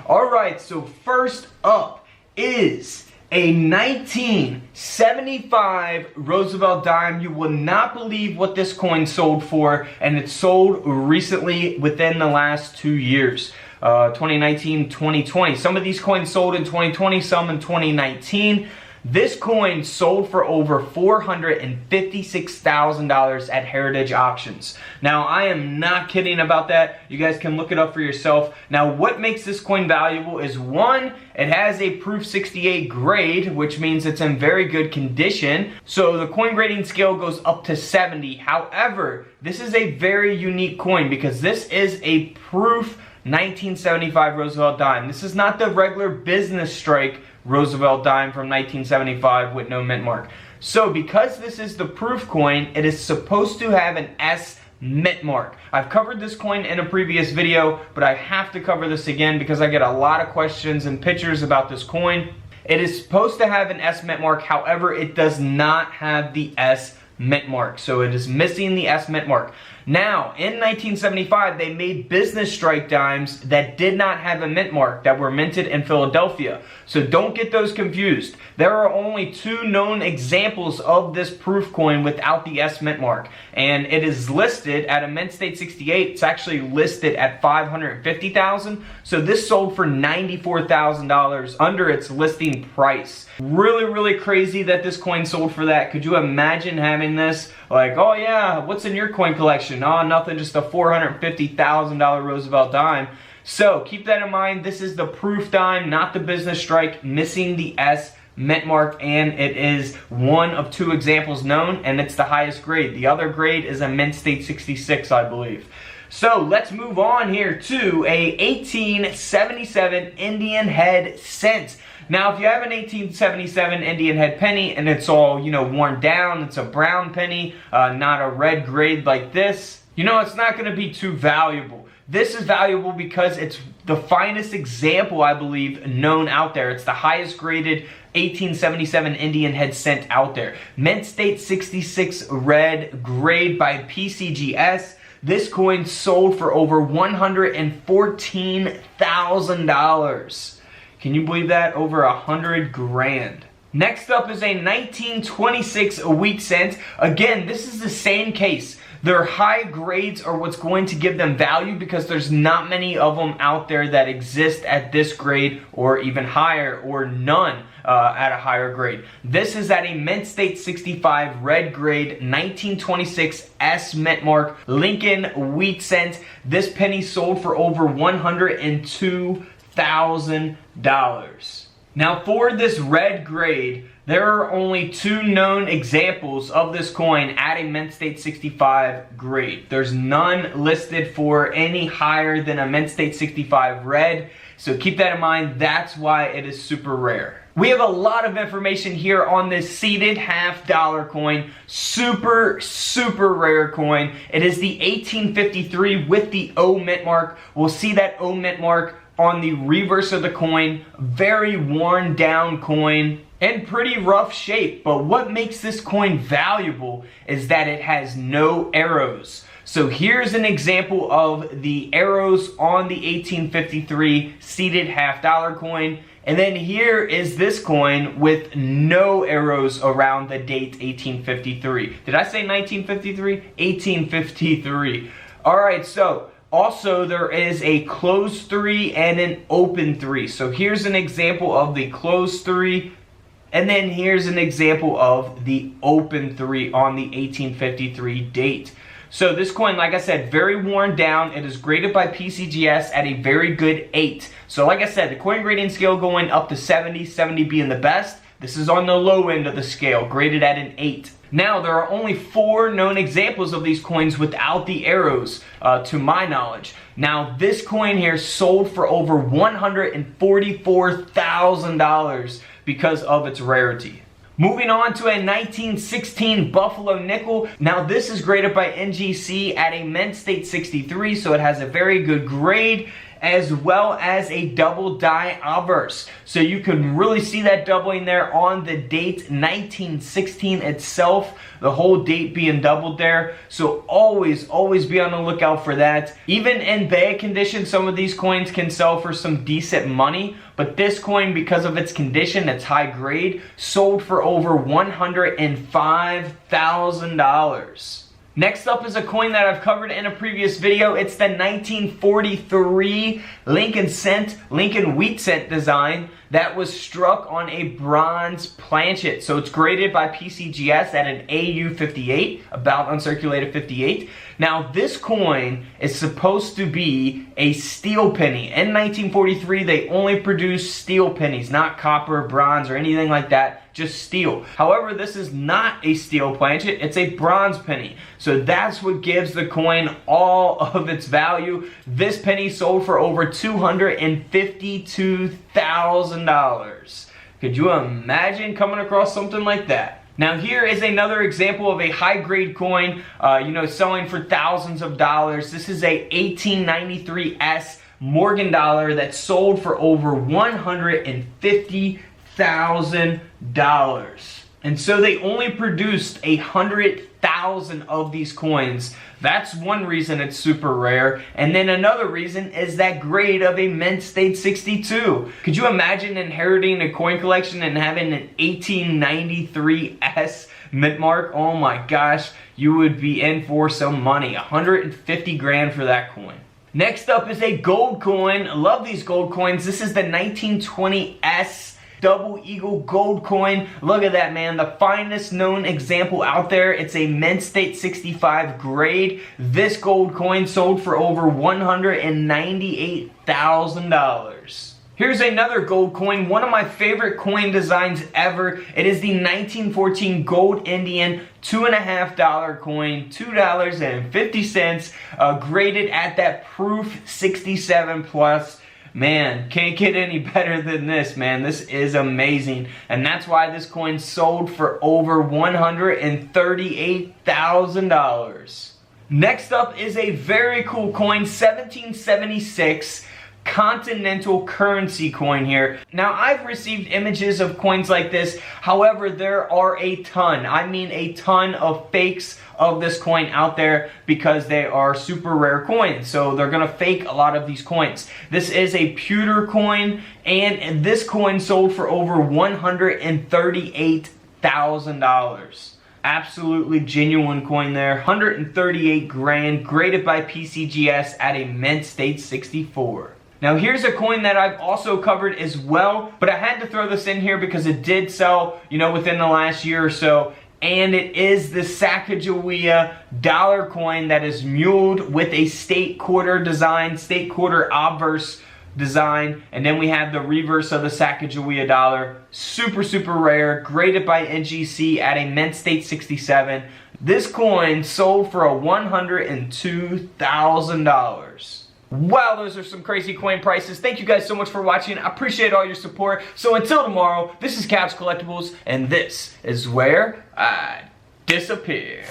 Alright, so first up is a 1975 Roosevelt dime. You will not believe what this coin sold for, and it sold recently within the last 2 years. 2019, 2020. Some of these coins sold in 2020, some in 2019. This coin sold for over $456,000 at Heritage Auctions. Now, I am not kidding about that. You guys can look it up for yourself. Now, what makes this coin valuable is, one, it has a Proof 68 grade, which means it's in very good condition. So the coin grading scale goes up to 70. However, this is a very unique coin because this is a Proof 1975 Roosevelt dime. This is not the regular business strike Roosevelt dime from 1975 with no mint mark. So because this is the proof coin, it is supposed to have an S mint mark. I've covered this coin in a previous video, but I have to cover this again because I get a lot of questions and pictures about this coin. It is supposed to have an S mint mark, however, it does not have the S mint mark. So it is missing the S mint mark. Now, in 1975, they made business strike dimes that did not have a mint mark, that were minted in Philadelphia. So don't get those confused. There are only 2 known examples of this proof coin without the S mint mark. And it is listed at a mint state 68. It's actually listed at $550,000. So this sold for $94,000 under its listing price. Really, really crazy that this coin sold for that. Could you imagine having this? Like, oh yeah, what's in your coin collection? Oh, nothing, just a $450,000 Roosevelt dime. So keep that in mind. This is the proof dime, not the business strike, missing the S mint mark, and it is one of 2 examples known, and it's the highest grade. The other grade is a mint state 66, I believe. So let's move on here to a 1877 Indian head cent. Now, if you have an 1877 Indian head penny and it's all, worn down, it's a brown penny, not a red grade like this, it's not going to be too valuable. This is valuable because it's the finest example, I believe, known out there. It's the highest graded 1877 Indian head cent out there. Mint state 66 red grade by PCGS. This coin sold for over $114,000. Can you believe that? Over 100 grand. Next up is a 1926 wheat cent. Again, this is the same case. Their high grades are what's going to give them value because there's not many of them out there that exist at this grade or even higher, or none at a higher grade. This is at a mint state 65 red grade 1926 S mint mark Lincoln wheat cent. This penny sold for over $102,000. Now, for this red grade, there are only 2 known examples of this coin at a mint state 65 grade. There's none listed for any higher than a mint state 65 red. So keep that in mind. That's why it is super rare. We have a lot of information here on this seated $half coin. Super, super rare coin. It is the 1853 with the O mint mark. We'll see that O mint mark on the reverse of the coin. Very worn down coin and pretty rough shape. But what makes this coin valuable is that it has no arrows. So here's an example of the arrows on the 1853 seated $half coin. And then here is this coin with no arrows around the date 1853. Did I say 1953? 1853. Alright, so also there is a closed 3 and an open 3. So here's an example of the closed 3. And then here's an example of the open 3 on the 1853 date. So this coin, like I said, very worn down. It is graded by PCGS at a very good 8. So like I said, the coin grading scale going up to 70, 70 being the best. This is on the low end of the scale, graded at an 8. Now, there are only 4 known examples of these coins without the arrows, to my knowledge. Now, this coin here sold for over $144,000 because of its rarity. Moving on to a 1916 Buffalo nickel. Now, this is graded by NGC at a mint state 63, so it has a very good grade. as well as a double die obverse. So you can really see that doubling there on the date 1916 itself, the whole date being doubled there. So always be on the lookout for that. Even in bad condition, some of these coins can sell for some decent money, but this coin, because of its condition, it's high grade, sold for over $105,000. Next up is a coin that I've covered in a previous video. It's the 1943 Lincoln wheat cent design that was struck on a bronze planchet. So it's graded by PCGS at an AU 58, about uncirculated 58. Now this coin is supposed to be a steel penny. In 1943, they only produced steel pennies, not copper, bronze, or anything like that, just steel. However, this is not a steel planchet, it's a bronze penny. So that's what gives the coin all of its value. This penny sold for over $252,000. Could you imagine coming across something like that? Now here is another example of a high grade coin, selling for thousands of dollars. This is a 1893S Morgan dollar that sold for over $150,000. And so they only produced 100,000 of these coins. That's one reason it's super rare. And then another reason is that grade of a mint state 62. Could you imagine inheriting a coin collection and having an 1893S mint mark? Oh my gosh, you would be in for some money. 150 grand for that coin. Next up is a gold coin. I love these gold coins. This is the 1920S Double Eagle gold coin. Look at that, man. The finest known example out there. It's a mint state 65 grade. This gold coin sold for over $198,000. Here's another gold coin, one of my favorite coin designs ever. It is the 1914 Gold Indian $2.50 coin, $2.50, graded at that proof 67 plus. Man, can't get any better than this, man. This is amazing. And that's why this coin sold for over $138,000. Next up is a very cool coin, 1776 Continental currency coin here. Now, I've received images of coins like this. However, there are a ton, I mean a ton of fakes of this coin out there because they are super rare coins. So they're gonna fake a lot of these coins. This is a pewter coin, and this coin sold for over $138,000. Absolutely genuine coin there. 138 grand, graded by PCGS at a mint state 64. Now here's a coin that I've also covered as well, but I had to throw this in here because it did sell, within the last year or so. And it is the Sacagawea Dollar coin that is muled with a state quarter design, state quarter obverse design. And then we have the reverse of the Sacagawea Dollar. Super, super rare, graded by NGC at a mint state 67. This coin sold for $102,000. Wow, those are some crazy coin prices. Thank you guys so much for watching. I appreciate all your support. So until tomorrow, this is Caps Collectibles, and this is where I disappear.